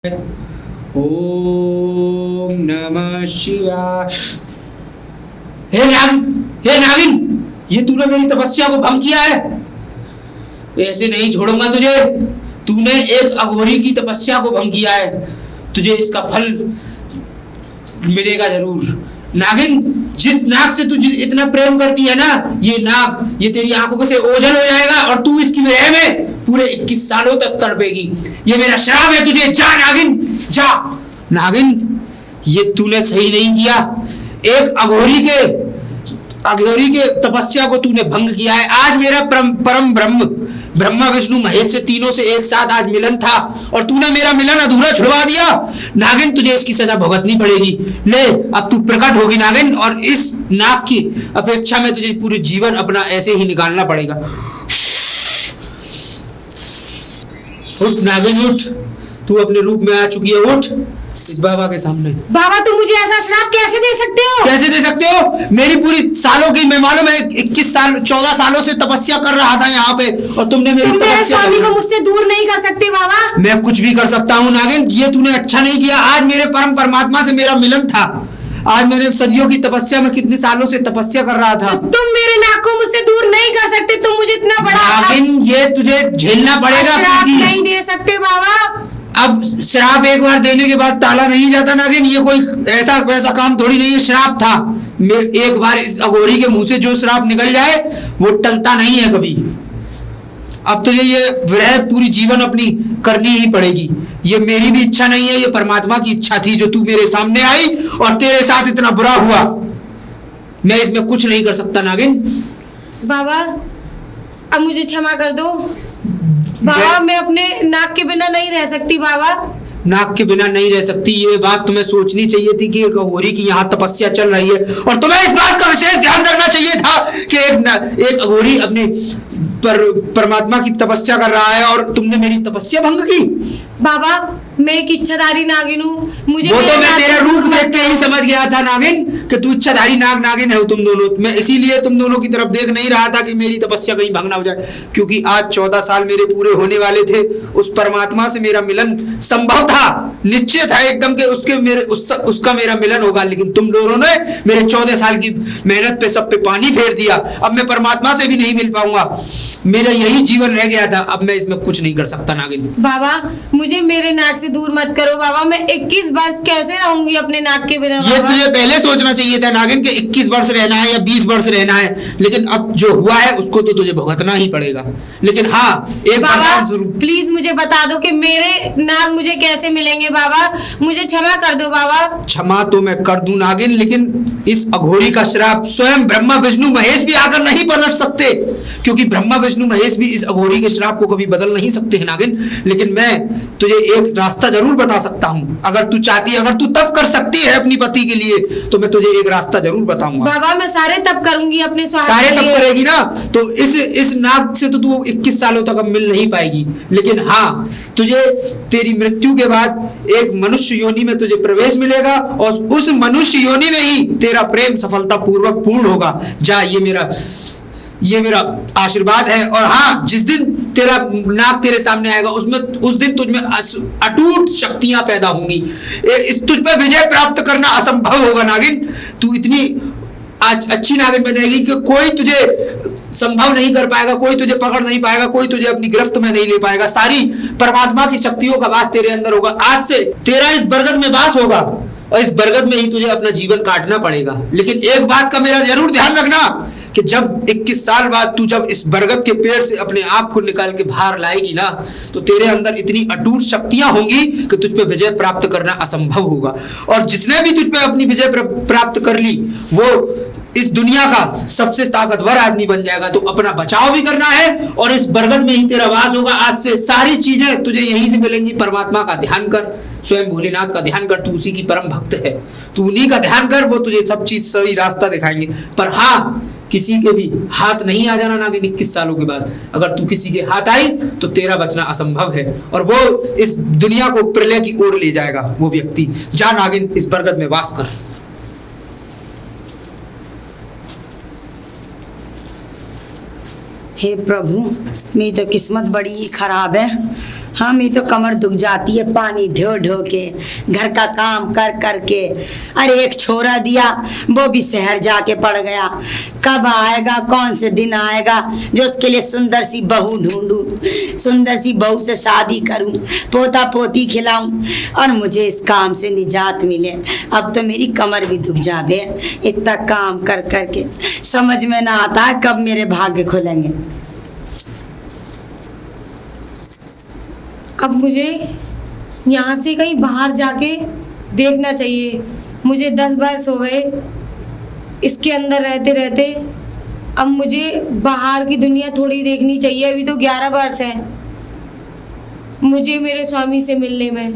ओम नमः शिवाय। हे नागिन, ये तूने मेरी तपस्या को भंग किया है। ऐसे नहीं छोड़ूंगा तुझे। तूने एक अघोरी की तपस्या को भंग किया है, तुझे इसका फल मिलेगा जरूर। नागिन, जिस नाग से तू इतना प्रेम करती है ना, ये नाग, ये तेरी आंखों से ओझल हो जाएगा और तू इसकी वजह में पूरे 21 सालों तक तड़पेगी। ये मेरा श्राप है तुझे। जा नागिन, जा। नागिन, ये तूने सही नहीं किया। एक अघोरी के तपस्या को तूने भंग किया है। आज मेरा परम ब्रह्म ब्रह्मा विष्णु महेश से तीनों से एक साथ आज मिलन था और तूने मेरा मिलन अधूरा छुड़वा दिया। नागिन, तुझे इसकी सजा भुगतनी पड़ेगी। ले, अब तू प्रकट होगी नागिन, और इस नाग की अपेक्षा में तुझे पूरे जीवन अपना ऐसे ही निकालना पड़ेगा। उठ नागिन, उठ। तू अपने रूप में आ चुकी है। उठ इस बाबा के सामने। बाबा, तुम मुझे ऐसा श्राप कैसे दे सकते हो? कैसे दे सकते हो? मेरी पूरी सालों की, मैं मालूम है 14 सालों से तपस्या कर रहा था यहाँ पे, और तुमने मेरी मेरे स्वामी को मुझसे दूर नहीं कर सकते बाबा। मैं कुछ भी कर सकता हूँ नागिन, ये तूने अच्छा नहीं किया। आज मेरे परम परमात्मा से मेरा मिलन था। आज मैंने सदियों की तपस्या में कितने सालों से तपस्या कर रहा था। तो तुम मेरे नाक को मुझसे दूर नहीं कर सकते। तुम मुझे इतना बड़ा नागिन, ये तुझे झेलना पड़ेगा। श्राप नहीं दे सकते बाबा। अब श्राप एक बार देने के बाद टाला नहीं जाता नागिन। ये कोई ऐसा वैसा काम थोड़ी नहीं है। श्राप था, एक बार इस अघोरी के मुंह से जो श्राप निकल जाए वो टलता नहीं है कभी। अब तुझे ये विरह पूरी जीवन अपनी करनी ही पड़ेगी। ये मेरी भी इच्छा नहीं है, ये परमात्मा की इच्छा थी जो तू मेरे सामने आई और तेरे साथ इतना बुरा हुआ। मैं इसमें कुछ नहीं कर सकता नागिन। बाबा, अब मुझे क्षमा कर दो बाबा। मैं अपने नाक के बिना नहीं रह सकती बाबा। नाक के बिना नहीं रह सकती, ये बात तुम्हें सोचनी चाहिए थी कि एक अघोरी की यहाँ तपस्या चल रही है, और तुम्हें इस बात का विशेष ध्यान रखना चाहिए था कि एक अघोरी अपने परमात्मा की तपस्या कर रहा है और तुमने मेरी तपस्या भंग की। बाबा, मैं एक इच्छाधारी नागिन हूँ। मुझे वो तो मैं तेरा रूप देख के ही समझ गया था नागिन कि तू इच्छाधारी नागिन है तुम दोनों। मैं इसीलिए तुम दोनों की तरफ देख नहीं रहा था कि मेरी तपस्या कहीं भंग ना हो जाए, क्योंकि आज 14 साल मेरे पूरे होने वाले थे। उस परमात्मा से मेरा मिलन संभव था, निश्चय था एकदम के उसका मेरा मिलन होगा। लेकिन तुम दोनों ने मेरे 14 साल की मेहनत पे सब पे पानी फेर दिया। अब मैं परमात्मा से भी नहीं मिल पाऊंगा। मेरा यही जीवन रह गया था। अब मैं इसमें कुछ नहीं कर सकता नागिन। बाबा, मुझे मेरे नाक से दूर मत करो बाबा। मैं 21 वर्ष कैसे रहूंगी अपने नाक के बिना? ये तुझे पहले सोचना चाहिए था नागिन कि 21 वर्ष रहना है या 20 वर्ष रहना है। लेकिन अब जो हुआ है उसको तो तुझे भुगतना ही पड़ेगा। लेकिन हाँ, एक बात जरूर, प्लीज मुझे बता दो कि मेरे नाग मुझे कैसे मिलेंगे बाबा। मुझे क्षमा कर दो बाबा। क्षमा तो मैं कर दूं नागिन, लेकिन इस अघोरी का श्राप स्वयं ब्रह्मा विष्णु महेश भी आकर नहीं पलट सकते, क्योंकि ब्रह्मा विष्णु महेश भी इस अघोरी के श्राप को कभी बदल नहीं सकते हैं नागिन। लेकिन मैं तुझे एक रास्ता जरूर बता सकता हूँ। अगर तू चाहती, अगर तू तप कर सकती है अपनी पति के लिए, तो मैं तुझे एक रास्ता जरूर बताऊंगा। बाबा, मैं सारे तप करूंगी अपने स्वास्थ्य सारे तप करेगी ना, तो इस नाग से तो तू 21 सालों तक अब मिल नहीं पाएगी। लेकिन हाँ, तुझे तेरी मृत्यु के बाद एक मनुष्य योनि में तुझे प्रवेश मिलेगा, और उस मनुष्य योनि में ही तेरा प्रेम सफलता पूर्वक पूर्ण होगा। जा, ये मेरा आशीर्वाद है। और हाँ, जिस दिन तेरा नाग तेरे सामने आएगा उस दिन तुझ में अटूट शक्तियां पैदा होंगी। तुझ पे विजय प्राप्त करना असंभव होगा नागिन। तू इतनी आज अच्छी नागिन बन जाएगी कि कोई तुझे संभव नहीं कर पाएगा, कोई तुझे पकड़ नहीं पाएगा, कोई तुझे अपनी गिरफ्त में नहीं ले पाएगा। सारी परमात्मा की शक्तियों का वास तेरे अंदर होगा। आज से तेरा इस बरगद में वास होगा और इस बरगद में ही तुझे अपना जीवन काटना पड़ेगा। लेकिन एक बात का मेरा जरूर ध्यान रखना कि जब 21 साल बाद तू जब इस बरगद के पेड़ से अपने आप को निकाल के बाहर लाएगी ना, तो तेरे अंदर इतनी अटूट शक्तियां होंगी कि तुझ पे विजय प्राप्त करना असंभव होगा। और जिसने भी तुझ पे अपनी विजय प्राप्त कर ली, वो इस दुनिया का सबसे ताकतवर आदमी बन जाएगा। तो अपना बचाव भी करना है, और इस बरगद में ही तेरा वास होगा। आज से सारी चीजें तुझे यहीं से मिलेंगी। परमात्मा का ध्यान कर, स्वयं भोलेनाथ का ध्यान कर। तू उसी की परम भक्त है, तू उन्हीं का ध्यान कर। वो तुझे सब चीज, सही रास्ता दिखाएंगे। पर हाँ, किसी के भी हाथ नहीं आ जाना नागिन 21 सालों के बाद। अगर तू किसी के हाथ आई तो तेरा बचना असंभव है, और वो इस दुनिया को प्रलय की ओर ले जाएगा वो व्यक्ति। जा नागिन, इस बरगद में वास कर। हे प्रभु, मेरी तो किस्मत बड़ी खराब है। हाँ मेरी तो कमर दुख जाती है पानी ढो ढो के, घर का काम कर कर के। अरे एक छोरा दिया, वो भी शहर जाके पड़ गया। कब आएगा, कौन से दिन आएगा जो उसके लिए सुंदर सी बहू ढूंढूं, सुंदर सी बहू से शादी करूं, पोता पोती खिलाऊं और मुझे इस काम से निजात मिले। अब तो मेरी कमर भी दुख जावे इतना काम कर कर के। समझ में ना आता है कब मेरे भाग्य खुलेंगे। अब मुझे यहाँ से कहीं बाहर जाके देखना चाहिए। मुझे 10 वर्ष हो गए इसके अंदर रहते रहते। अब मुझे बाहर की दुनिया थोड़ी देखनी चाहिए। अभी तो 11 वर्ष है मुझे मेरे स्वामी से मिलने में।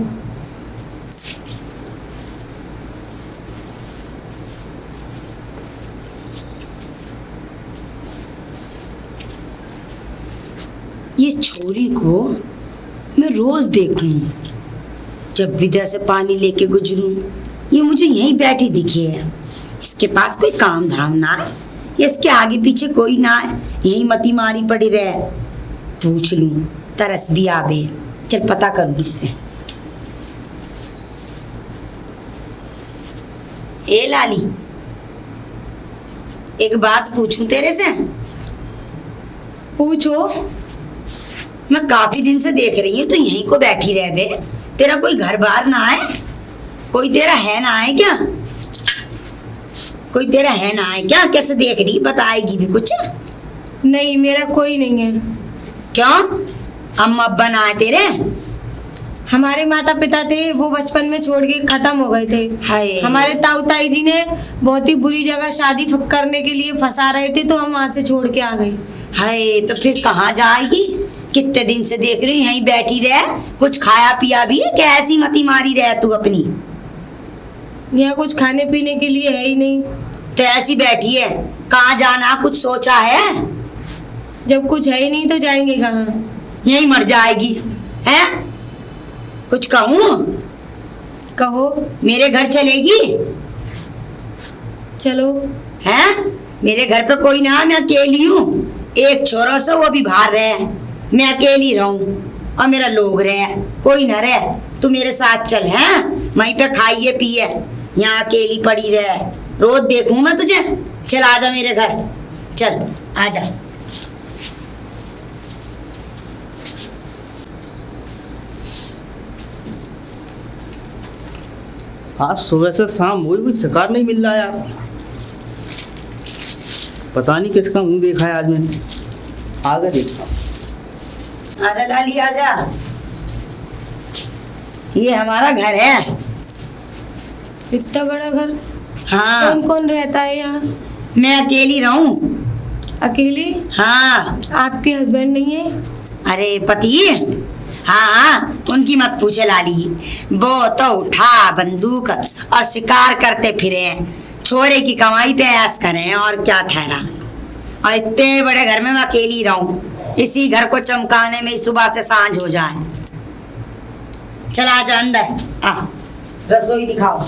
ये छोरी को मैं रोज देखूं, जब इधर से पानी लेके गुजरूं, ये मुझे यहीं बैठी दिखी है। इसके पास कोई काम धाम ना है, या इसके आगे पीछे कोई ना है, यहीं मती मारी पड़ी रहे। पूछ लूं, तरस भी आवे। चल पता करूं इससे। ए लाली, एक बात पूछूं तेरे से? पूछो। मैं काफी दिन से देख रही हूँ, तो यहीं को बैठी रह बे। तेरा कोई घर बार ना है? कोई तेरा है ना है क्या? कोई तेरा है ना है क्या? कैसे देख रही, बताएगी भी कुछ? नहीं, मेरा कोई नहीं है। क्यों? अम्मा अब्बा ना है तेरे? हमारे माता पिता थे, वो बचपन में छोड़ के खत्म हो गए थे। हाय। हमारे ताऊ ताई जी ने बहुत ही बुरी जगह शादी करने के लिए फंसा रहे थे, तो हम वहां से छोड़ के आ गए। हाय, तो फिर कहाँ जाएगी? कितने दिन से देख रही हूँ यहीं बैठी रह। कुछ खाया पिया भी है? कैसी मती मारी रह तू अपनी? यहाँ कुछ खाने पीने के लिए है ही नहीं। तो ऐसी बैठी है, कहाँ जाना कुछ सोचा है? जब कुछ है ही नहीं तो जाएंगे कहाँ? यहीं मर जाएगी है? कुछ कहूँ? कहो। मेरे घर चलेगी? चलो। हैं? मेरे घर पे कोई ना, मैं अकेली हूँ। एक छोरा से, वो भी बाहर रहे, मैं अकेली रहूं और मेरा लोग रहे, कोई ना रहे। तू मेरे साथ चल, हैं? वहीं पे खाइए पिए, यहाँ अकेली पड़ी रहे। रोज देखूं मैं तुझे। चल आजा मेरे घर, चल आजा। आज सुबह से शाम हुई, कोई शिकार नहीं मिल रहा यार। पता नहीं किसका मुंह देखा है आज मैंने। आगे देखा। आजा लाली आजा, ये हमारा घर है। इतना बड़ा घर? हाँ। कौन कौन रहता है यहाँ? मैं अकेली रहूं। अकेली? हाँ। आपके हस्बैंड नहीं है? अरे पति? हाँ हाँ, उनकी मत पूछे लाली। वो तो उठा बंदूक और शिकार करते फिरे हैं, छोरे की कमाई पे ऐश करें, और क्या ठहरा। और इतने बड़े घर में मैं अकेली रहूं, इसी घर को चमकाने में सुबह से सांझ हो जाए। चला आजा अंदर, आ रसोई दिखाओ।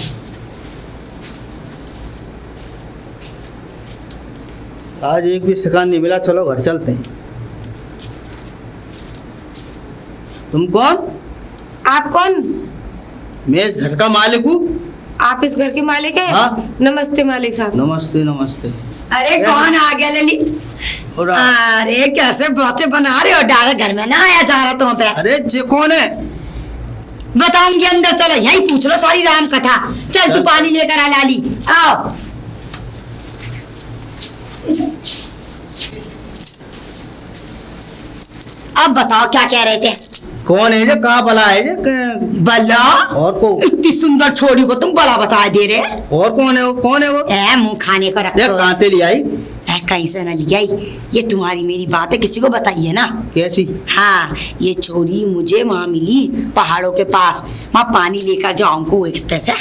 आज एक भी शिकार नहीं मिला, चलो घर चलते हैं। तुम कौन? आप कौन? मैं इस घर का मालिक हूँ। आप इस घर के मालिक हैं? हाँ। नमस्ते मालिक साहब। नमस्ते नमस्ते। अरे कौन आ गया लली? और अरे कैसे बातें बना रहे हो, डायरेक्ट घर में ना आया जा रहा तुम पे। अरे जे कौन है? बताऊंगी, अंदर चलो, यही पूछ लो सारी राम कथा। चल तू पानी लेकर आ लाली, आओ। अब बताओ क्या कह रहे थे? कौन है जे? कहाँ बला है जे? बला? और को? इतनी सुंदर छोरी को तुम बला बता दे रहे? और कौन है वो? कौन है वो? ए मुंह खाने को रखो। कहाँ से ले आई? कहीं से न लिया, ये तुम्हारी मेरी बात है, किसी को बताइए ना। कैसी? हाँ, ये छोरी मुझे वहाँ मिली पहाड़ों के पास। वहाँ पानी लेकर जाऊँ को एक्सप्रेस है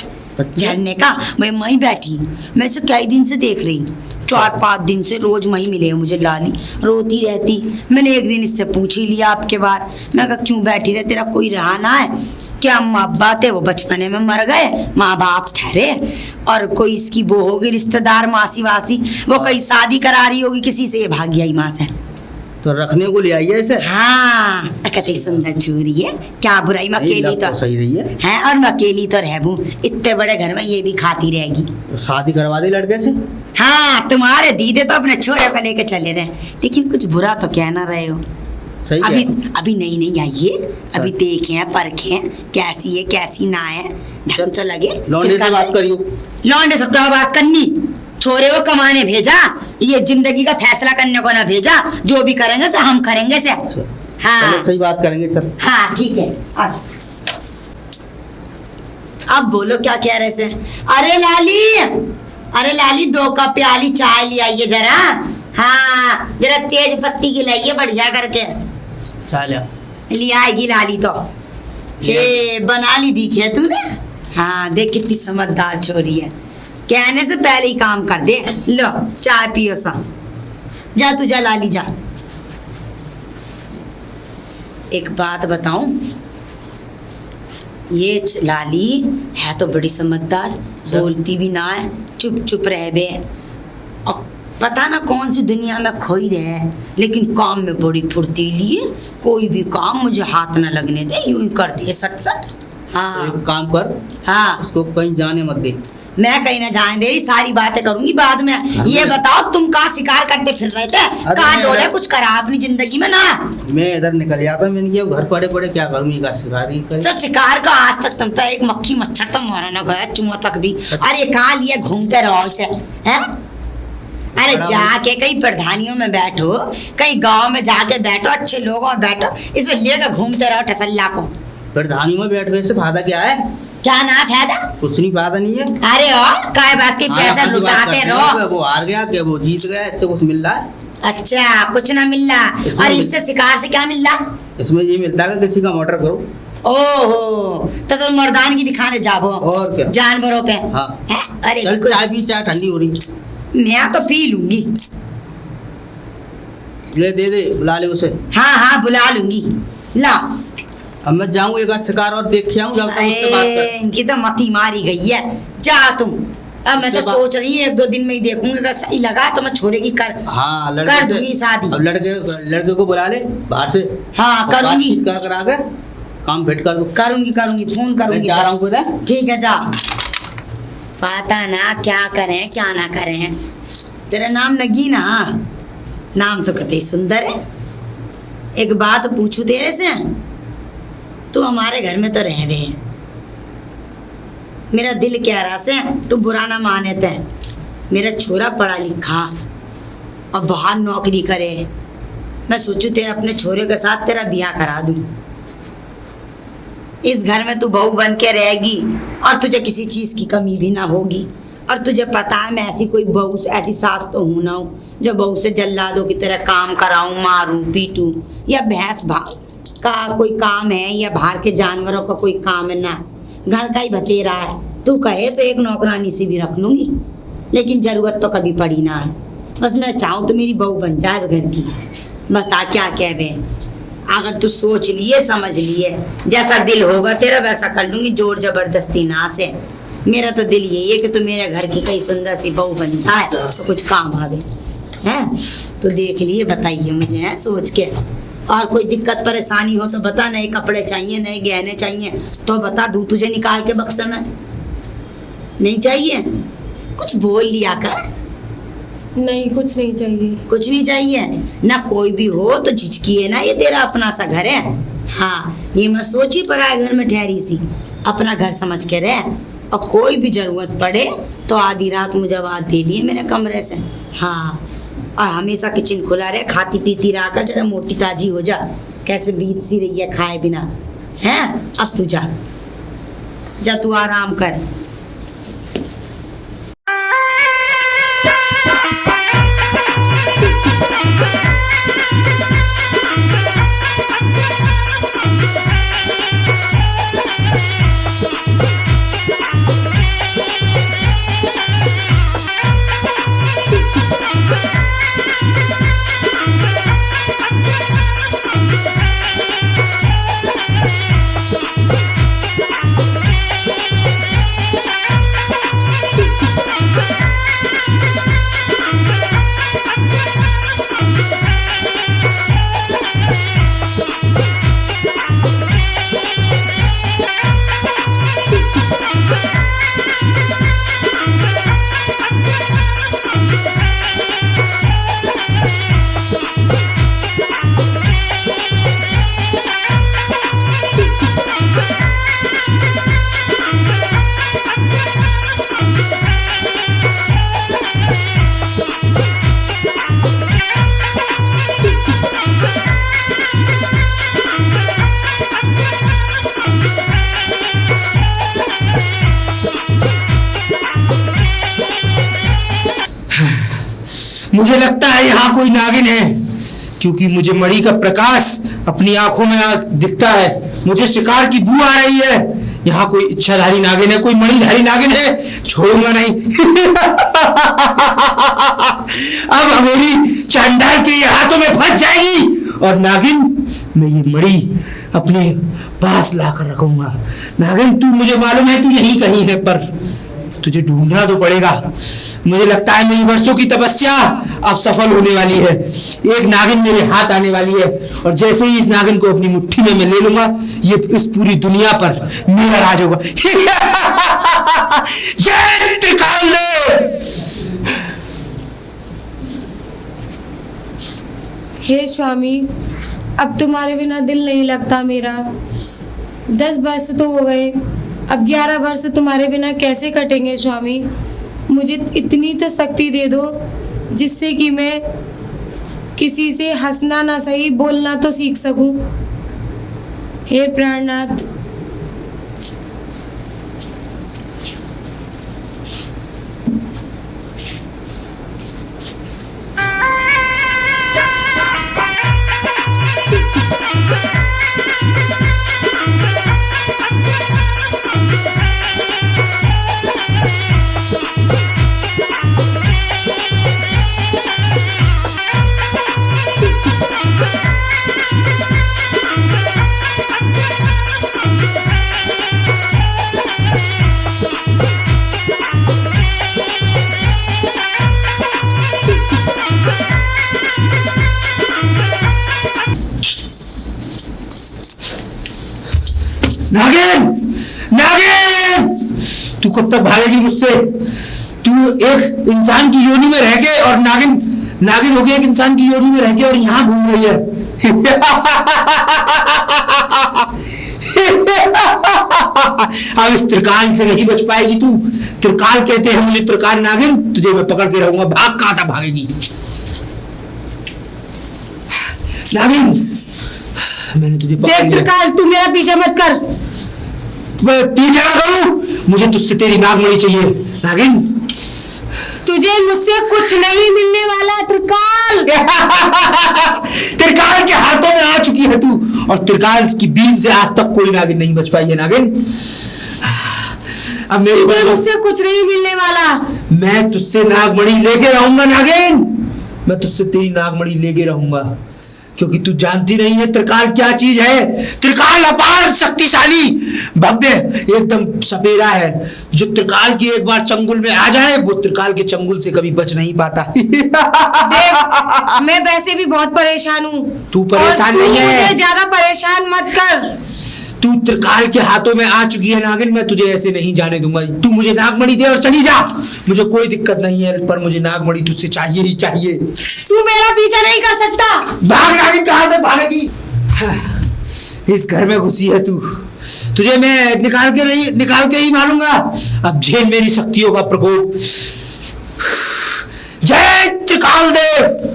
झरने का, मैं वहीं बैठी। मैं इसे कई दिन से देख रही, 4-5 दिन से रोज वहीं मिले मुझे लाली, रोती रहती। मैंने एक दिन इससे पूछ ही लिया आपके बार। मैं कहा क्यों बैठी रहे, तेरा कोई रहा ना है क्या? अम्मा अब्बा थे, वो बचपने में मर गए, माँ बाप ठहरे, और कोई इसकी वो होगी रिश्तेदार मासी वासी, वो कहीं शादी करा रही होगी किसी से, ये भाग गई माँ से। तो रखने को ले आई है इसे। हाँ कितनी सुंदर छोरी है, क्या बुराई, मैं यही अकेली लग तो सही रही है। है, और मैं अकेली तो रहूं इतने बड़े घर में, ये भी खाती रहेगी। तो शादी करवा दी लड़के से। हाँ तुम्हारे दीदे तो अपने छोरे को लेके चले रहे, लेकिन कुछ बुरा तो कह ना रहे हो। सही अभी है। अभी नहीं आइए, अभी देखें परखें कैसी है कैसी ना है, ढंग तो लगे। लौंडे फिर से कर बात लेंगे। करियो। लौंडे से क्या बात करनी, छोरे को कमाने भेजा, ये जिंदगी का फैसला करने को ना भेजा, जो भी करेंगे से हम करेंगे से। हाँ चलो सही बात करेंगे चल। हाँ ठीक है, आ जाओ। अब बोलो क्या कह रहे से। अरे लाली 2 कप प्याली चाय ले आइए जरा। हाँ जरा तेज पत्ती की लाइए बढ़िया करके। चल ले आएगी लाली तो। ये बना ली दिखे तूने। हाँ देख कितनी समझदार छोरी है, कहने से पहले ही काम कर दे। लो चाय पियो सा, जा तू जा लाली जा। एक बात बताऊं, ये लाली है तो बड़ी समझदार, बोलती भी ना है, चुप चुप रह बे, और पता ना कौन सी दुनिया में खोई रहे, लेकिन काम में बड़ी फुर्तीली है। कोई भी काम मुझे हाथ ना लगने दे, यूं ही कर दे सट सट। हाँ एक काम कर, हाँ उसको कहीं जाने मत दे। मैं कहीं ना जाने दे रही, सारी बातें करूंगी बाद में। ये बताओ तुम कहाँ शिकार करते फिर रहे थे, कहाँ डोले कुछ करा अपनी जिंदगी में ना। मैं इधर निकल जाता, मैंने किया घर पड़े पड़े क्या करूंगी, का शिकार ही कर। सब शिकार का आज तक तुम तो एक मक्खी मच्छर तो मारा ना गया, चुहा तक भी। अरे कहाँ लिए घूमते रहो से हैं? अरे जाके कहीं प्रधानियों में बैठो, कहीं गांव में जाके बैठो, अच्छे लोगों में बैठो, इसे लेकर घूमते रहो ठसल्ला को। प्रधानी में बैठ गए से फायदा क्या है? क्या ना फायदा, कुछ नहीं फायदा नहीं है। अरे और काय बात की पैसा अपनी बात लुटाते करते रहो। हैं, वो हार गया कि वो जीत गया, इससे कुछ मिल रहा है? अच्छा कुछ ना मिल रहा, और इससे शिकार से क्या मिल रहा? इसमें ये मिलता है कि किसी का मर्डर करो। ओहो तो तुम मर्दानगी दिखाने जाबो और क्या, जानवरों पे। हाँ। है? अरे चल चाय पी, चाय ठंडी हो रही। मैं तो पी लूंगी। ले दे बुला ले उसे। हाँ बुला लूंगी, ला। अब मैं जाऊँ एक आध शिकार और देख के आऊँ, जब तक उससे बात कर। इनकी तो मती मारी गई है, जा तुम। अब मैं तो सोच रही हूँ 1-2 दिन में ही देखूंगा, अगर सही लगा तो मैं छोरे की कर हाँ कर दूंगी शादी। अब लड़के को बुला ले बाहर से। हाँ करूंगी, कर करा के काम भेंट कर दो। करूंगी फोन मैं करूंगी। जा रहा हूँ फिर। ठीक है जा। पता ना क्या करें क्या ना करें। तेरा नाम नगीना, नाम तो कतई सुंदर है। एक बात पूछूं तेरे से, तू हमारे घर में तो रह गए, मेरा दिल कह रहा से तू बुरा ना माने थे, मेरा छोरा पढ़ा लिखा और बाहर नौकरी करे, मैं सोचू तेरे अपने छोरे के साथ तेरा ब्याह करा दूं। इस घर में तू बहू बन के रहेगी और तुझे किसी चीज की कमी भी ना होगी। और तुझे पता है मैं ऐसी कोई बहू ऐसी सास तो हूं ना हूं जो बहू से जल्लादों की तरह काम कराऊं, मारूं पीटूं, या भैंस भाव का कोई काम है या बाहर के जानवरों का कोई काम है ना, घर का ही बतेरा है। तू कहे तो एक नौकरानी से भी रख लूंगी, लेकिन जरूरत तो कभी पड़ी ना है। बस मैं चाहूँ तो मेरी बहू बन जाए घर की। बता क्या कह बे, अगर तू सोच लिए समझ लिए, जैसा दिल होगा तेरा वैसा कर लूंगी, जोर जबरदस्ती ना से। मेरा तो दिल यही है कि तू मेरे घर की कई सुंदर सी बहू बन जाए तो कुछ काम आवे हैं। तो देख लिए बताइए मुझे है सोच के, और कोई दिक्कत परेशानी हो तो बता, नए कपड़े चाहिए नए गहने चाहिए तो बता, दूँ तुझे निकाल के बक्से में। नहीं चाहिए कुछ बोल लिया कर। नहीं कुछ नहीं चाहिए। कुछ नहीं चाहिए ना, कोई भी हो तो झिझकिए ना, ये तेरा अपना सा घर है। हाँ ये मैं सोची पराए घर में ठहरी सी, अपना घर समझ के रह, और कोई भी जरूरत पड़े तो आधी रात मुझे आवाज दे लिए मेरे कमरे से। हाँ और हमेशा किचन खुला रहे, खाती पीती रहा कर, जरा मोटी ताजी हो जा, कैसे बीत सी रही है खाए बिना है। अब तू जा जा, तू आराम कर। मुझे लगता है यहाँ कोई नागिन है, क्योंकि मुझे मणि का प्रकाश अपनी आंखों में दिखता है। मुझे शिकार की बू आ रही है। यहाँ कोई इच्छाधारी नागिन है, कोई मणिधारी नागिन है, छोड़ूंगा नहीं। अब अघोरी चांडाल के हाथों में फंस जाएगी और नागिन मैं ये मणि अपने पास लाकर रखूंगा। नागिन तू, मुझे मालूम है तू यहीं कहीं है, पर तुझे ढूंढना तो पड़ेगा। मुझे लगता है मेरी वर्षों की तपस्या अब सफल होने वाली है। एक नागिन मेरे हाथ आने वाली है और जैसे ही इस नागिन को अपनी मुट्ठी में मैं ले लूंगा, ये इस पूरी दुनिया पर मेरा राज होगा। जय त्रिकालदेव। हे स्वामी, अब तुम्हारे बिना दिल नहीं लगता मेरा। 10 वर्ष तो हो गए, अब 11 वर्ष तुम्हारे बिना कैसे कटेंगे स्वामी। मुझे इतनी तो शक्ति दे दो जिससे कि मैं किसी से हंसना ना सही, बोलना तो सीख सकूं। हे प्राणनाथ, नागिन, नागिन, तू कब तक भागेगी मुझसे? तू एक इंसान की योनि में रह के और नागिन हो गई, एक इंसान की योनि में रह के और यहाँ घूम रही है। अब इस त्रिकाल से नहीं बच पाएगी तू। त्रिकाल कहते हैं मुझे, त्रिकाल नागिन, तुझे मैं पकड़ के रहूंगा। भाग, कहां था भागेगी? नागिन, मैंने तुझे पकड़ लिया। त्रिकाल, तू मेरा पीछा मत कर। मैं पीछा ना करूं, मुझे तुझसे तेरी नागमणि चाहिए। नागिन, तुझे मुझसे कुछ नहीं मिलने वाला त्रिकाल। त्रिकाल के हाथों में आ चुकी है तू, और त्रिकाल की बीन से आज तक कोई नागिन नहीं बच पाई है। नागिन, अब मेरे तुझे मुझसे कुछ नहीं मिलने वाला। मैं तुझसे नागमणि लेके रहूंगा। नागिन, मैं तुझसे तेरी नागमणि लेके रहूंगा, क्योंकि तू जानती नहीं है त्रिकाल क्या चीज है। त्रिकाल अपार शक्तिशाली, भव्य, एकदम सपेरा है। जो त्रिकाल की एक बार चंगुल में आ जाए, वो त्रिकाल के चंगुल से कभी बच नहीं पाता। देख, मैं वैसे भी बहुत परेशान हूँ। तू परेशान नहीं है, मुझे ज्यादा परेशान मत कर। तू त्रिकाल के हाथों में आ चुकी है नागिन, मैं तुझे ऐसे नहीं जाने दूंगा। तू मुझे नागमणि दे और चली जा, मुझे कोई दिक्कत नहीं है, पर मुझे नागमणि तुझसे चाहिए ही चाहिए। तू मेरा पीछा नहीं कर सकता। भाग नागिन, कहां तक भागेगी? इस घर में घुसी है तू, तुझे मैं निकाल के ही मारूंगा। अब झेल मेरी शक्तियों का प्रकोप। जय त्रिकालदेव।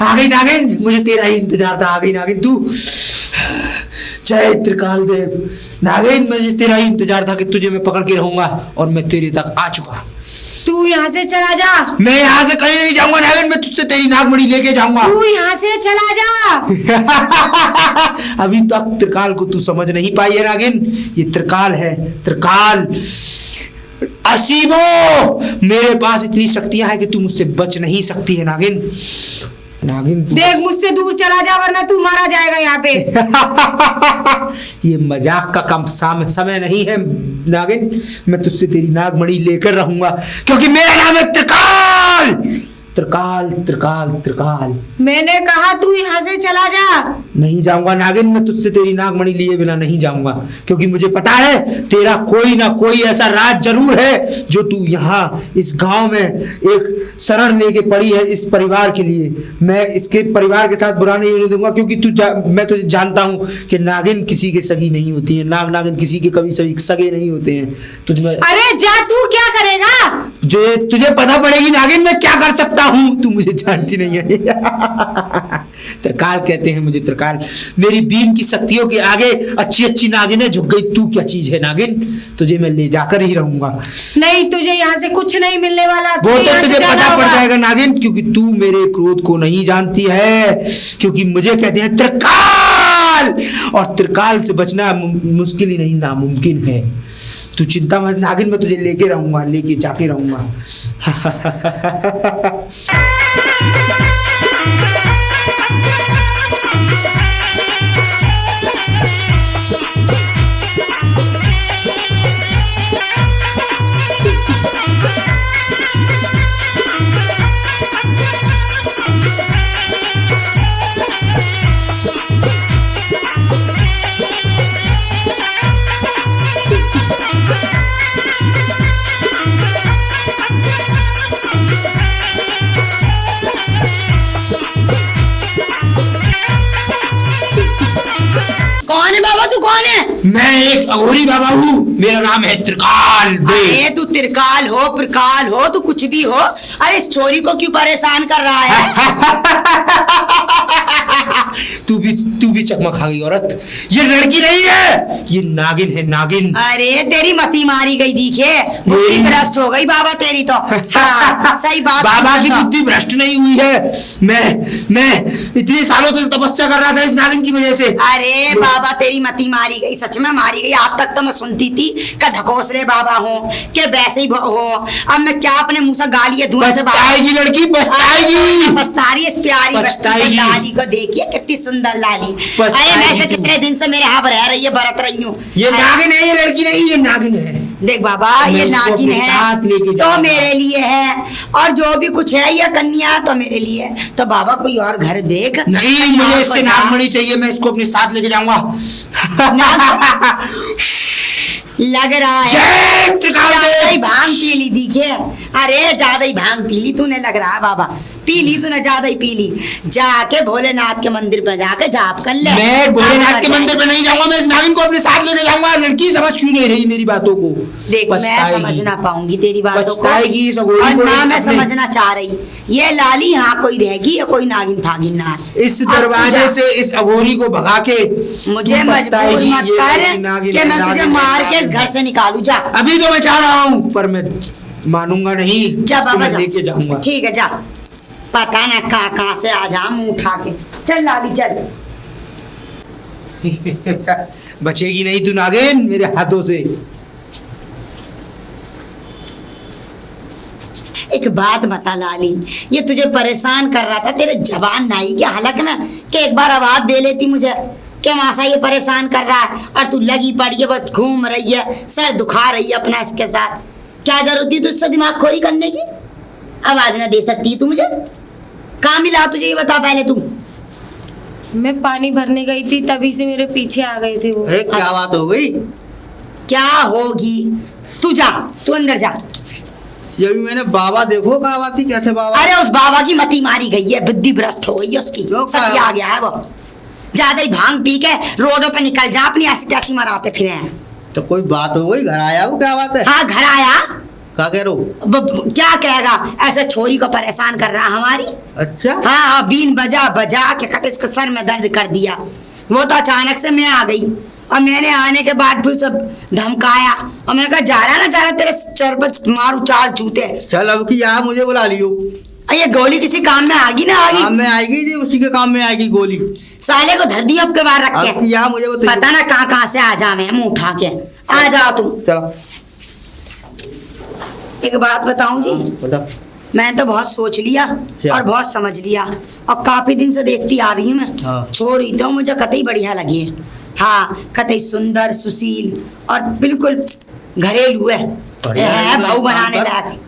आ गई नागिन, मुझे तेरा ही इंतजार था। आ गई नागिन तू। जय त्रिकालदेव। नागिन, मुझे तेरा ही इंतजार था कि तुझे मैं पकड़ के रहूंगा, और मैं तेरे तक आ चुका। तू यहाँ से चला जा। मैं यहाँ से कहीं नहीं जाऊंगा नागिन, मैं तुझसे तेरी नागमणि लेके जाऊंगा। तू यहाँ से चला जा। अभी तक त्रिकाल को तू समझ नहीं पाई है नागिन, ये त्रिकाल है, त्रिकाल असीमो। मेरे पास इतनी शक्तियां हैं कि तू मुझसे बच नहीं सकती है नागिन। नागिन देख मुझसे दूर चला जा वरना तू मारा जाएगा यहाँ पे। ये मजाक का कम समय नहीं है नागिन, मैं तुझसे तेरी नागमणि लेकर रहूंगा, क्योंकि मेरा नाम है त्रिकाल। त्रिकाल त्रिकाल त्रिकाल। मैंने कहा तू यहाँ से चला जा। नहीं जाऊंगा नागिन, मैं तुझसे तेरी नागमणि लिए बिना नहीं जाऊंगा, क्योंकि मुझे पता है तेरा कोई ना कोई ऐसा राज जरूर है जो तू यहाँ इस गांव में एक शरण लेके पड़ी है इस परिवार के लिए। मैं इसके परिवार के साथ बुरा नहीं होने दूंगा, क्योंकि मैं तुझे जानता हूँ कि नागिन किसी के सगी नहीं होती है, नागिन किसी के कभी सगे नहीं होते हैं। तुझमें अरे जा, तू क्या करेगा? जो तुझे पता पड़ेगी नागिन मैं क्या कर सकता हूँ, तू मुझे जानती नहीं है। त्रिकाल कहते हैं मुझे, त्रिकाल। मेरी बीन की शक्तियों के आगे अच्छी अच्छी नागिन है झुक गई, तू क्या चीज है नागिन, तुझे मैं ले जाकर ही रहूंगा। नहीं, तुझे यहाँ से कुछ नहीं मिलने वाला। वो तो तुझे पता पड़ जाएगा नागिन, क्योंकि तू मेरे क्रोध को नहीं जानती है, क्योंकि मुझे कहते हैं त्रिकाल, और त्रिकाल से बचना मुश्किल ही नहीं नामुमकिन है। तू चिंता मत नागिन, मैं तुझे लेके रहूंगा, लेके जाके रहूंगा। मैं एक अघोरी बाबा हूँ, मेरा नाम है त्रिकाल। अरे तू त्रिकाल हो, प्रकाल हो, तू कुछ भी हो, अरे इस छोरी को क्यों परेशान कर रहा है? तू भी चकमा खा गई औरत, ये लड़की नहीं है, ये नागिन है, नागिन। अरे तेरी मती मारी गई दिखे, बुद्धि भ्रष्ट हो गई बाबा तेरी तो। हाँ, सही बात। बाबा की बुद्धि भ्रष्ट नहीं हुई है, मैं इतने सालों से तपस्या कर रहा था इस नागिन की वजह से। अरे बाबा तेरी मती मारी गई, सच में मारी गई। आज तक तो मैं सुनती थी कि ढकोसले बाबा हो कि वैसे ही हो, अब मैं क्या अपने मुंह से गाली धुआं से पछताएगी लड़की, पछताएगी। पछतारी इस प्यारी बच्ची लाली को देखिए कितनी सुंदर लाली। अरे मैं से कितने दिन से मेरे यहाँ पर रह रही है, बरत रही हूँ। ये नागिन है, ये लड़की नहीं, ये नागिन है। देख बाबा, ये नागिन है तो मेरे लिए है, और जो भी कुछ है ये कन्या तो मेरे लिए है। तो बाबा कोई और घर देख। नहीं, मुझे इससे नागमणि चाहिए, मैं इसको अपने साथ लेके जाऊंगा। लग रहा है ज्यादा ही भांग पी ली दिखे। अरे ज्यादा ही भांग पी ली तूने, लग रहा है बाबा, पी ली तूने, ज्यादा ही पी ली। जाके भोलेनाथ के मंदिर पे जाके जाप कर ले। मैं भोलेनाथ के मंदिर पे नहीं जाऊंगा, मैं इस नागिन को अपने साथ लेके जाऊंगा। लड़की समझ क्यों नहीं रही मेरी बातों को? देख मैं समझ ना पाऊंगी तेरी बातों को, और ना मैं समझना चाह रही। ये लाली यहाँ कोई रहेगी या कोई नागिन फागिन ना? इस दरवाजे से इस अघोरी को भगा के मुझे मजबूर मत कर कि मैं तुझे मार के इस घर से निकालू। जा, अभी तो मैं चाह रहा हूँ, पर मैं मानूंगा नहीं। जा बाबा, लेके जाऊंगा। ठीक है, जा। पता ना कहाँ से आ जा मुंह उठा के। चल लाली चल। बचेगी नहीं तू नागिन मेरे हाथों से। एक बात बता लाली, ये तुझे परेशान कर रहा था, तेरे जबान नहीं क्या हालांकि मैं कि एक बार आवाज दे लेती मुझे कि मासा ये परेशान कर रहा है, और तू लगी पड़ी है, बस घूम रही है, सर दुखा रही है अपना इसके साथ। क्या जरूरत थी तुझसे दिमाग खोरी करने की? आवाज ना दे सकती तू मुझे? कहाँ मिला तुझे ये बता पहले तू। मैं पानी भरने गई थी, तभी से मेरे पीछे आ गए थे वो। अरे क्या बात हो गई? क्या होगी? तू जा, तू अंदर जा। जब मैंने बाबा देखो कहाँ बात थी, कैसे बाबा? अरे उस बाबा की मती मारी गई है, बुद्धि भ्रष्ट हो गई है उसकी, सब आ गया है वो। ज्यादा ही भांग पी के रोडों पे निकल जा, अपनी ऐसी तैसी मराते फिरे हैं। तो कोई बात हो गई, घर आया वो, क्या बात है? हाँ घर आया। क्या कह रहे हो? क्या कहेगा, ऐसे छोरी को परेशान कर रहा हमारी। अच्छा हाँ, बीन बजा बजा के कत इसके सर में दर्द कर दिया। वो तो अचानक से मैं आ गई। और मैंने आने के बाद फिर सब धमकाया और मैंने कहा जा रहा तेरे सर पर मारू 4 जूते। चल अब की यहाँ मुझे बुला लियो। ये गोली किसी काम में आगी ना आगी? काम में आएगी जी, उसी के काम में आएगी गोली। साले को धर दी अब के बाहर रख अब के। यहाँ मुझे पता ना कहाँ से आ जा मैं मुंह उठा के। आ जाओ तुम। चलो एक बात बताऊं जी, बता। मैं तो बहुत सोच लिया और बहुत समझ लिया और काफी दिन से देखती आ रही हूँ मैं। हाँ। छोरी तो मुझे कतई बढ़िया लगी है। हाँ, कतई सुंदर सुशील और बिल्कुल घरेलू है बहू बनाने लायक।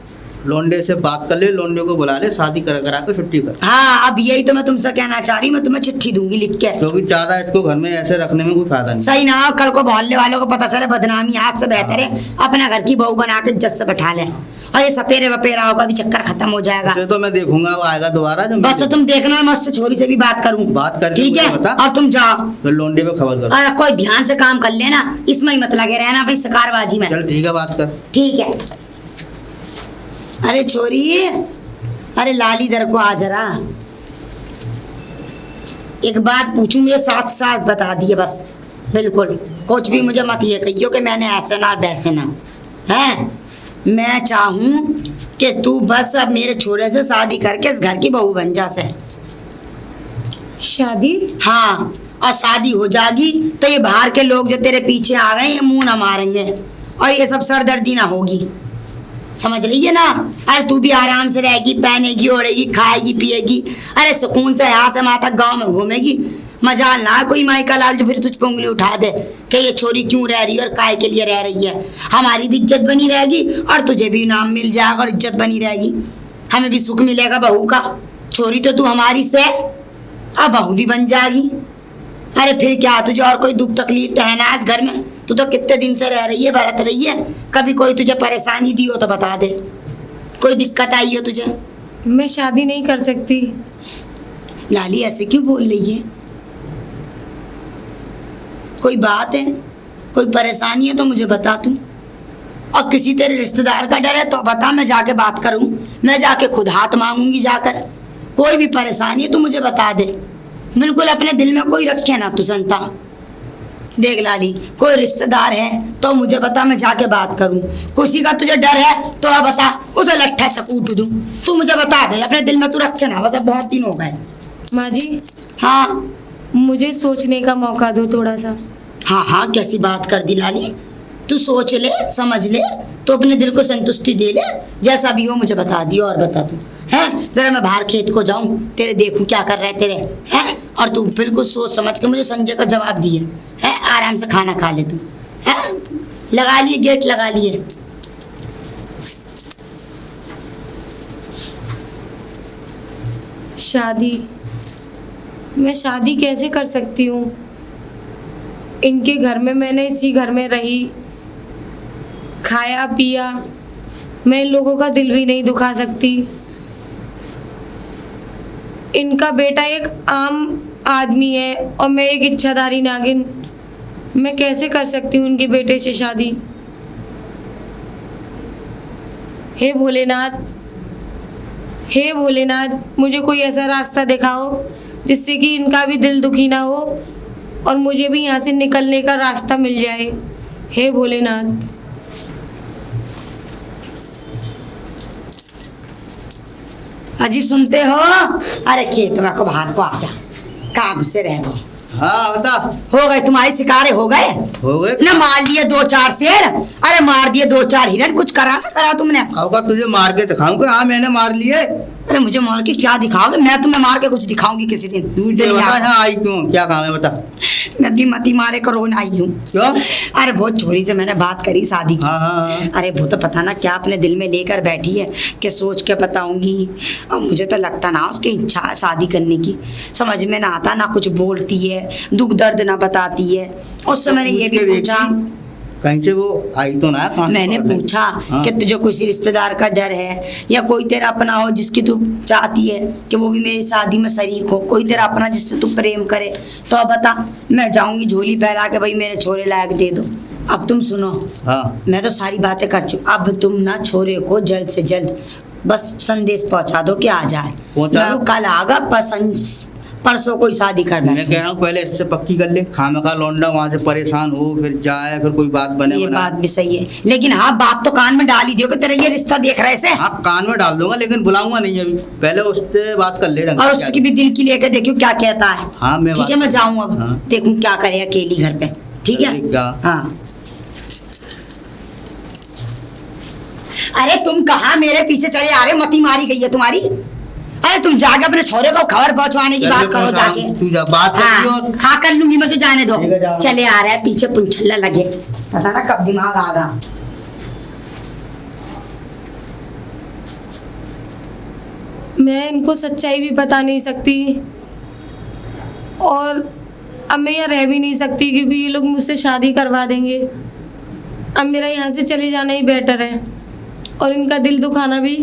लोंडे से बात कर ले, लोंडे को बुला ले, शादी करा के छुट्टी कर। हाँ, अब यही तो मैं तुमसे कहना चाह रही हूँ, मैं तुम्हें चिट्ठी दूंगी लिख के। क्योंकि ज्यादा इसको घर में ऐसे रखने में कोई फायदा नहीं। सही ना, कल को मोहल्ले वालों को पता चले बदनामी। आज से बेहतर है अपना घर की बहू बना के इज्जत से बैठा ले और ये सपेरे वपेरा होगा भी चक्कर खत्म हो जाएगा। तो मैं देखूंगा वो आएगा दोबारा। बस तो तुम देखना, मैं उससे छोरी से भी बात करूँ। बात करके ठीक है, मुझे बता। और तुम जाओ तो लोंडे पे खबर कर। कोई ध्यान से काम कर लेना, इसमें ही मत लगे रहना अपनी सकारबाजी में। चल ठीक है, बात कर। ठीक है। अरे छोरी, अरे लाली इधर को आ जरा। एक बात पूछूं, ये साथ साथ बता दिए बस, बिल्कुल कुछ भी मुझे मत ये कहियो कि मैंने ऐसे ना वैसे ना है। मैं चाहूं कि तू बस अब मेरे छोरे से शादी करके इस घर की बहू बन जा से। शादी? हाँ, और शादी हो जाएगी तो ये बाहर के लोग जो तेरे पीछे आ गए ये मुंह ना मारेंगे और ये सब सरदर्दी ना होगी, समझ लीजिए ना। अरे तू भी आराम से रहेगी, पहनेगी ओढ़ेगी, खाएगी पिएगी, अरे सुकून से यहाँ से माता गांव में घूमेगी। मजाल ना कोई माई का लाल जो फिर तुझ पे उंगली उठा दे कि ये छोरी क्यों रह रही है और काय के लिए रह रही है। हमारी भी इज्जत बनी रहेगी और तुझे भी नाम मिल जाएगा और इज्जत बनी रहेगी, हमें भी सुख मिलेगा बहू का। छोरी तो तू हमारी से अब बहू भी बन जाएगी। अरे फिर क्या, तुझे और कोई दुख तकलीफ तो है ना इस घर में? तू तो कितने दिन से रह रही है, बरत रही है, कभी कोई तुझे परेशानी दी हो तो बता दे, कोई दिक्कत आई हो तुझे? मैं शादी नहीं कर सकती। लाली ऐसे क्यों बोल रही है? कोई बात है, कोई परेशानी है तो मुझे बता तू, और किसी तेरे रिश्तेदार का डर है तो बता, मैं जाके बात करूं, मैं जाके खुद हाथ मांगूंगी जाकर। कोई भी परेशानी है तो मुझे बता दे, बिल्कुल अपने दिल में कोई रखे ना तू संता। देख लाली, कोई रिश्तेदार है तो मुझे बता, मैं जाके बात करूं। किसी का तुझे डर है तो अब बता, उसे लट्ठे से कूट दूं, तू मुझे बता दे, अपने दिल में तू रखे ना, बस बहुत दिन हो गए। माँ जी, हाँ मुझे सोचने का मौका दो थोड़ा सा। हाँ हाँ, कैसी बात कर दी लाली, तू सोच ले समझ ले तो अपने दिल को संतुष्टि दे ले, जैसा भी हो मुझे बता दियो और बता तू है। जरा मैं बाहर खेत को जाऊं, तेरे देखूं क्या कर रहे तेरे हैं, और तू बिल्कुल सोच समझ के मुझे संजय का जवाब दिए है, आराम से खाना खा ले तू है। लगा लिए गेट, लगा लिए। शादी? मैं शादी कैसे कर सकती हूँ? इनके घर में, मैंने इसी घर में रही, खाया पिया, मैं इन लोगों का दिल भी नहीं दुखा सकती। इनका बेटा एक आम आदमी है और मैं एक इच्छाधारी नागिन, मैं कैसे कर सकती हूँ उनके बेटे से शादी? हे भोलेनाथ, हे भोलेनाथ, मुझे कोई ऐसा रास्ता दिखाओ जिससे कि इनका भी दिल दुखी ना हो और मुझे भी यहाँ से निकलने का रास्ता मिल जाए। हे भोलेनाथ। अजी सुनते हो? अरे खेत में को बाहर को आ जा, काम से रह गो। हाँ बता। हो गए तुम्हारे शिकारे, हो गए ना? मार लिए 2-4 शेर, अरे मार दिए 2-4 हिरन, कुछ करा ना करा तुमने? तुझे मार के दिखाऊंगा। हाँ मैंने मार लिए। अरे मुझे मार के क्या दिखाओगे? मैं तुम्हें मार के कुछ दिखाऊंगी किसी दिन। तू बता, यहाँ आई क्यों, क्या काम है बता। मैं अपनी मती मारे को रोन आई हूँ। क्यों? अरे बहुत छोरी से मैंने बात करी शादी की। हाँ। अरे वो तो पता ना क्या अपने दिल में लेकर बैठी है कि सोच के बताऊंगी, और मुझे तो लगता ना उसकी इच्छा है शादी करने की, समझ में ना आता, ना कुछ बोलती है, दुख दर्द ना बताती है। उससे मैंने ये भी पूछा, कहीं से वो आई तो ना? मैंने पूछा कि तुझे किसी रिश्तेदार का डर है या कोई तेरा अपना हो जिसकी तू चाहती है कि वो भी मेरी शादी में शरीक हो, कोई तेरा अपना जिससे तू प्रेम करे, तो अब बता, मैं जाऊंगी झोली फैला के भाई मेरे छोरे लायक दे दो। अब तुम सुनो। हाँ। मैं तो सारी बातें कर चुकी, अब तुम ना छोरे को जल्द से जल्द बस संदेश पहुंचा दो कि आ जाए। पहुंचा दो? कल आगा परसों कोई शादी कर मैं बैठे। कह रहा हूँ पहले इससे पक्की कर ले, खामखा लौंडा वहाँ से परेशान हो फिर जाए फिर कोई बात बने ये बना। बात भी सही है, लेकिन हाँ बात तो कान में डाल ही दियो कि तेरा ये रिश्ता देख रहे से। हाँ कान में डाल दूंगा लेकिन बुलाऊंगा नहीं अभी, पहले उससे बात कर ले ढंग और से। उसकी भी दिल की लेके देखियो क्या कहता है। हाँ मैं ठीक है, मैं जाऊँ अब, हाँ। देखूं क्या करे अकेली घर पे। ठीक है ठीक है। हाँ। अरे तुम कहाँ मेरे पीछे चले आ रहे हो? मती मारी गई है तुम्हारी। अरे तुम जाके अपने छोरे को खबर पहुंचवाने की बात करो जाके। तू जा बात कर हाँ, और हाँ कर लूंगी मैं, तो जाने दो। ठीक है, जाओ। चले आ रहा है पीछे पुंछल्ला लगे, पता ना कब दिमाग आगा। मैं इनको सच्चाई भी बता नहीं सकती और अब मैं यहाँ रह भी नहीं सकती क्योंकि ये लोग मुझसे शादी करवा देंगे। अब मेरा यहाँ से चले जाना ही बेटर है और इनका दिल दुखाना भी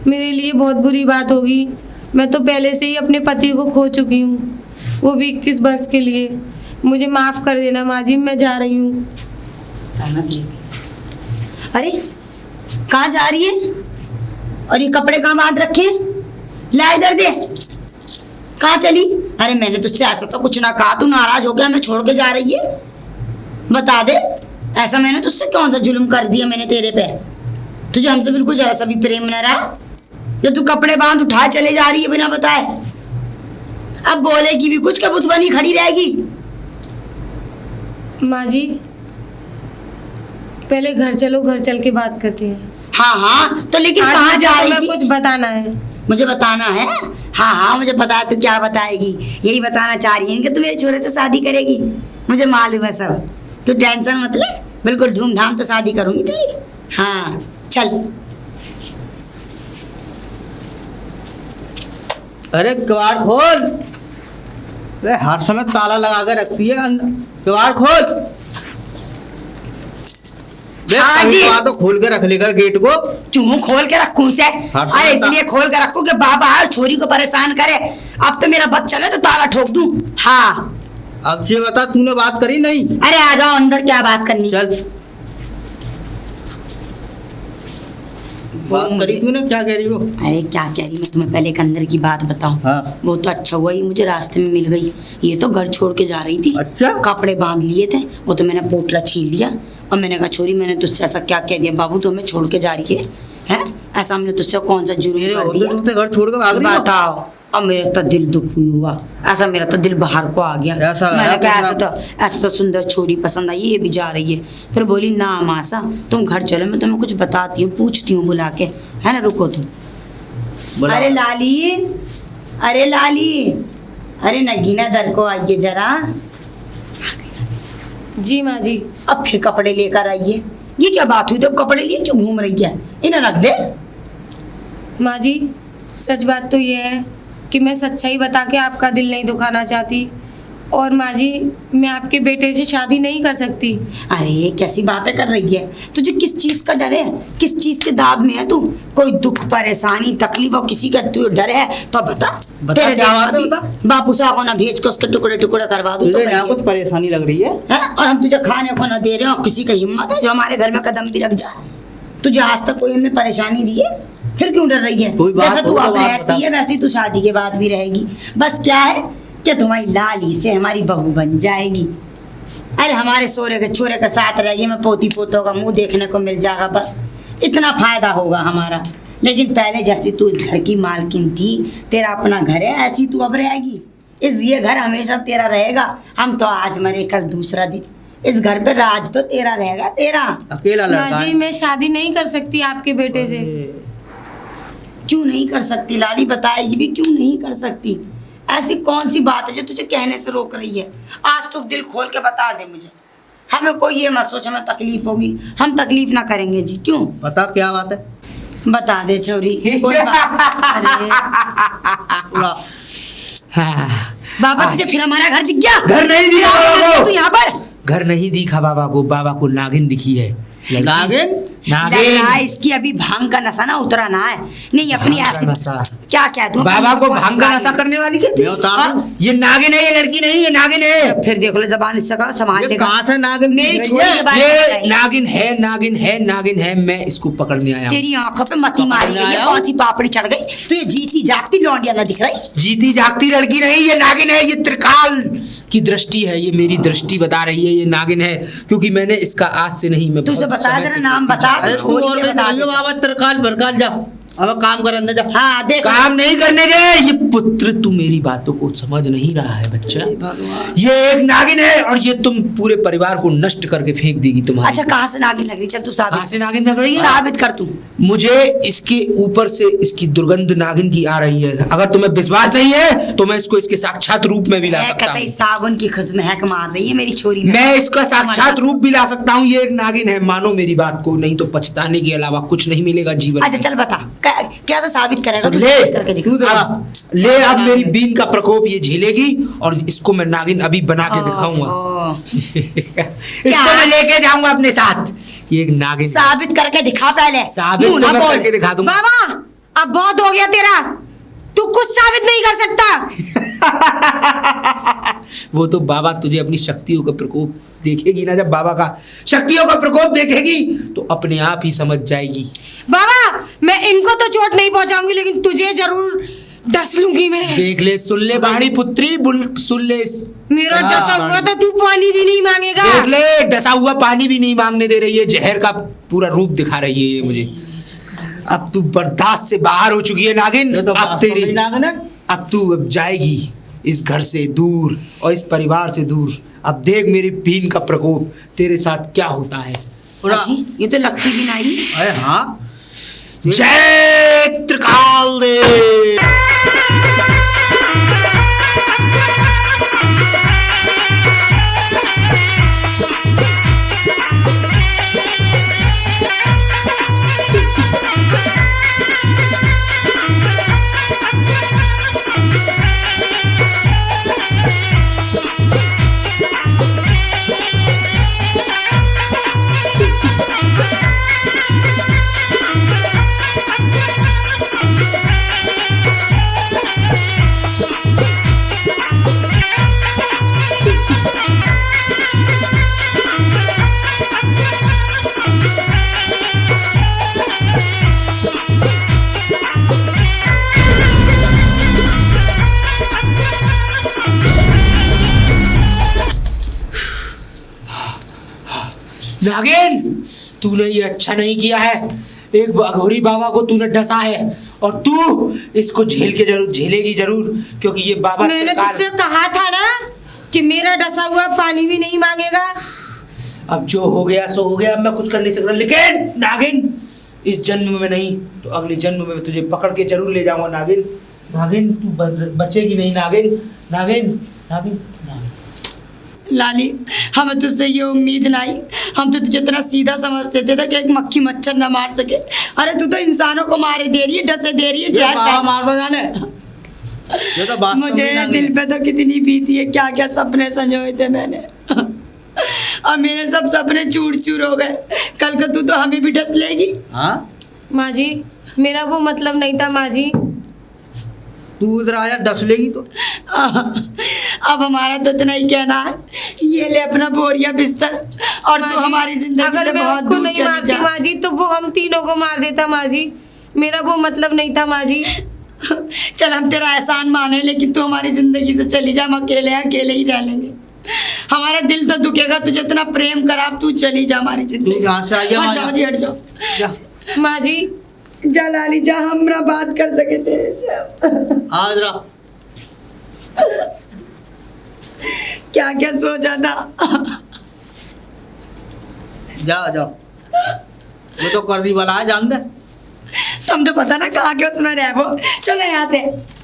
मेरे लिए बहुत बुरी बात होगी। मैं तो पहले से ही अपने पति को खो चुकी हूँ, वो भी 21 वर्ष के लिए। मुझे माफ़ कर देना माँ जी, मैं जा रही हूँ। अरे कहाँ जा रही है? और ये कपड़े कहाँ बांध रखे हैं? ला इधर दे। कहाँ चली? अरे मैंने तुझसे ऐसा तो कुछ ना कहा, तू नाराज हो गया हमें छोड़ के जा रही है? बता दे, ऐसा मैंने तुझसे कौन सा जुल्म कर दिया मैंने तेरे पे? तुझे हमसे बिल्कुल जरा सा भी प्रेम न रहा? जो तू कपड़े बांध उठाए चले जा रही है बिना बताए। अब बोलेगी भी कुछ क्या, बुत बनी खड़ी रहेगी? माँ जी पहले घर चलो, घर चल के बात करते हैं। हाँ हाँ, तो लेकिन आज कहाँ मुझे जा तुम्हें रही थी? कुछ बताना है। मुझे बताना है? हाँ हाँ मुझे पता है, तू क्या बताएगी। यही बताना चाह रही है कि तू मेरे छोरे से शादी करेगी। मुझे मालूम है सब, तू टेंशन मत ले, बिल्कुल धूमधाम से शादी करूंगी तेरी। हाँ चल। अरे किवाड़ खोल, अरे हर समय ताला लगा कर रखती है किवाड़ खोल। हाँ जी। तो खोल के रख लेकर गेट को। क्यों खोल के रखूं से? अरे इसलिए खोल के रखूं कि बाबा और छोरी को परेशान करे। अब तो मेरा बच्चा चले तो ताला ठोक दूं। हाँ अब ये बता, तूने बात करी नहीं? अरे आ जाओ अंदर, क्या बात करनी? चल बात करी तूने, क्या कह रही हो? अरे क्या कह रही, मैं तुम्हें पहले एक अंदर की बात बताऊं। हाँ। वो तो अच्छा हुआ ये मुझे रास्ते में मिल गई। ये तो घर छोड़ के जा रही थी। अच्छा। कपड़े बांध लिए थे, वो तो मैंने पोटला छीन लिया और मैंने कहा छोरी मैंने तुझसे ऐसा क्या कह दिया? बाबू तो हमें छोड़ के जा रही है, हैं? ऐसा हमने तुझसे कौन सा जुर्म कर दिया? होते घर छोड़ के भाग रही हो? बताओ। अब मेरा तो दिल दुखी हुआ, ऐसा मेरा तो दिल बाहर को आ गया। ऐसा मैंने है कहा तुम्हारा- ऐसा तो सुंदर छोरी पसंद आई, ये भी जा रही है। फिर बोली ना मासा तुम घर चलो, मैं तुम्हें कुछ बताती हूँ, पूछती हूँ बुला के, है ना? रुको तुम। बोला। अरे लाली, अरे लाली, अरे नगीना दर को आइए जरा। जी माँ जी। अब फिर कपड़े लेकर आइए। ये क्या बात हुई? तो कपड़े लिए क्यों घूम रही है? इन्हें रख दे। माँ जी सच बात तो ये है कि मैं सच्चाई बता के आपका दिल नहीं दुखाना चाहती और माँ जी मैं आपके बेटे से शादी नहीं कर सकती। अरे कैसी बातें कर रही है? तुझे किस चीज का डर है? किस चीज के दाब में है तू? कोई दुख परेशानी तकलीफ और किसी का तू डर है तो बता। बता, क्या बात है, बता। बापू साहब को ना भेज के उसके टुकड़े टुकड़े करवा दूं तो तुझे यहाँ कहिए। कुछ परेशानी लग रही है? हैं? और हम तुझे खाने को ना दे रहे हो, किसी का हिम्मत है जो हमारे घर में कदम भी रख जाए? तुझे आज तक कोई हमने परेशानी दी है? फिर क्यों डर रही है? कोई बात जैसा हो तू तो अब बात रहती बता। है वैसी तू शादी के बाद भी रहेगी। बस क्या है कि तुम्हारी लाली से हमारी बहू बन जाएगी। अरे हमारे सोरे के छोरे के साथ रहेगी, मैं पोती पोतों का मुंह देखने को मिल जाएगा, बस इतना फायदा होगा हमारा। लेकिन पहले जैसी तू इस घर की मालकिन थी, तेरा अपना घर है, ऐसी तू अब रहेगी। ये घर हमेशा तेरा रहेगा। हम तो आज मरे कल दूसरा दिन, इस घर पे राज तो तेरा रहेगा, तेरा। अकेला लड़का माँ जी है। मैं शादी नहीं कर सकती आपके बेटे से। क्यों नहीं कर सकती? लाली बताएगी भी क्यों नहीं कर सकती। ऐसी कौन सी बात है जो तुझे कहने से रोक रही है? आज तो दिल खोल के बता दे मुझे। हमें कोई ये मत सोच हमें तकलीफ होगी, हम तकलीफ ना करेंगे जी। क्यों? बता क्या बात है? बता दे छोरी। कोई बात। अरे पूरा। हाँ। बाबा तुझे फिर हमारा घर दिख गया? घर नहीं दिखा बाबा तू यहाँ पर? घर नहीं दिखा बाबा को नागिन दिखी है। नागिन? लग रहा है इसकी अभी भांग का नशा ना उतरा ना है। नहीं अपनी भांग का ऐसी नशा। क्या कह दूं? बाबा को भांग का नशा करने वाली कहती मैं उतार दूं? ये नागिन है, ये लड़की नहीं, ये नागिन है। फिर देख लो जबान इससे कहा सामान ये देगा। कहाँ से नागिन मेरी निकली छोरी है? के बारे में ये बताइए। नागिन है, नागिन है, नागिन है। मैं इसको पकड़ने आया हूँ। तेरी आंखों पे मती मारी गई है, आया कौन सी पापड़ी चढ़ गई? तो ये जीती जागती लौंडिया ना दिख रही? जीती जागती लड़की नहीं, ये नागिन है। ये त्रिकाल की दृष्टि है, ये मेरी दृष्टि बता रही है, ये नागिन है। क्योंकि मैंने इसका आज से नहीं, मैं तुझे बहुत बता समय तेरा से नाम देखती बता, जा रही अरे हूँ। छोड़ तू और के भी बता करियो दे। बाबा तरकाल बरकाल जा। अब काम कर अंदर जा। हाँ देख काम नहीं करने दे। ये पुत्र, तू मेरी बातों को समझ नहीं रहा है बच्चा। भगवान। ये एक नागिन है और ये तुम पूरे परिवार को नष्ट करके फेंक देगी तुम्हारी। अच्छा कहाँ से नागिन लग रही? चल तू कहाँ साबित से नागिन लग रही है? साबित कर तू। मुझे इसके ऊपर से इसकी दुर्गंध नागिन की आ रही है। अगर तुम्हें विश्वास नहीं है तो मैं इसको इसके साक्षात रूप में भी ला सकता कतई हूँ। साबुन की खुशबू महक मार रही है मेरी छोरी में। मैं इसका साक्षात रूप भी ला सकता हूँ। ये एक नागिन है, मानो मेरी बात को, नहीं तो पछताने के अलावा कुछ नहीं मिलेगा जीवन अच्छा में। चल बता क्या तो साबित करेगा? तू ले, साबित करके दिखा। तू दे। ले अब मेरी बीन का प्रकोप ये झेलेगी और इसको मैं नागिन अभी बना के दिखाऊंगा। ओहो। इसको मैं लेके जाऊंगा अपने साथ। ये एक नागिन है। साबित करके दिखा पहले। साबित मुंह तो ना मैं बोल। करके दिखा दूंगा। बाबा अब बहुत हो गया तेरा, तू कुछ साबित नहीं कर सकता। वो तो बाबा तुझे अपनी शक्तियों का प्रकोप देखेगी ना, जब बाबा का शक्तियों का प्रकोप देखेगी तो अपने आप ही समझ जाएगी। बाबा मैं इनको तो चोट नहीं पहुंचाऊंगी, लेकिन तुझे जरूर डस लूंगी मैं। देख ले, सुन ले बाड़ी पुत्री, सुन ले। मेरा डसा हुआ तो तू पानी भी नहीं मांगेगा। देख ले, डसा हुआ पानी भी नहीं मांगने दे रही है, जहर का पूरा रूप दिखा रही है ये मुझे। अब तू बर्दाश्त से बाहर हो चुकी है नागिन। ये तो अब वास्तव तेरी में नागिन है। अब तू अब जाएगी इस घर से दूर और इस परिवार से दूर। अब देख मेरी बीन का प्रकोप तेरे साथ क्या होता है। पूरा अजी, ये तो लगती भी नहीं। अरे हाँ जय त्रिकाल देव। नागिन, तूने ये अच्छा नहीं किया है। एक अघोरी बाबा को तूने डसा है और तू इसको झेलेगी जरूर, क्योंकि ये बाबा मैंने त्रिकाल- तुझसे कहा था ना कि मेरा डसा हुआ पानी भी नहीं मांगेगा। अब जो हो गया सो हो गया, अब मैं कुछ कर नहीं सकता। लेकिन नागिन, इस जन्म में नहीं तो अगले जन्म में मैं तुझे पकड़ के जरूर ले जाऊंगा। नागिन, नागिन तू बचेगी नहीं। नागिन, नागिन, नागिन, नागिन। लाली हमें तुझसे ये उम्मीद नहीं। हम तो तुझे इतना सीधा समझते थे कि एक मक्खी मच्छर न मार सके। अरे तू तो इंसानों को मारे दे रही है, डसे दे रही है, ये जहर बाबा फैला- मार दो जाने। ये तो वास्तव में मुझे नागिन दिल है। पे तो कितनी बीती है, क्या क्या सपने संजोए थे मैंने। और मेरे सब सपने चूर चूर हो गए। कल को तू तो हमें भी डस लेगी। हाँ माँ जी मेरा वो मतलब नहीं था माँ जी। तू उधर आया डस लेगी तो। अब हमारा तो इतना ही कहना है, ये ले अपना बोरिया बिस्तर और माँ तू जी, हमारी जिंदगी अगर से मैं बहुत उसको दूर नहीं चली मारती जा। माँ जी तो वो हम तीनों को मार देता माँ जी। मेरा वो मतलब नहीं था माँ जी। चल हम तेरा एहसान माने, लेकिन तू हमारी जिंदगी से चली जा। हम अकेले हैं, अकेले ही रह लेंगे। हमारा दिल तो दुखेगा, तुझे इतना प्रेम करा, अब तू चली जा हमारी जिंदगी। तू यहाँ से आ जा, हट आ जाओ जा। जी, हट जाओ। जा माँ जी जा लाली जा, हम ना बात कर सके तेरे से। आ जरा। क्या क्या सोचा था। जा जाओ, ये तो करनी वाला है, जान दे। तुम तो पता ना कहाँ के उसमें रह वो। चलो यहाँ से।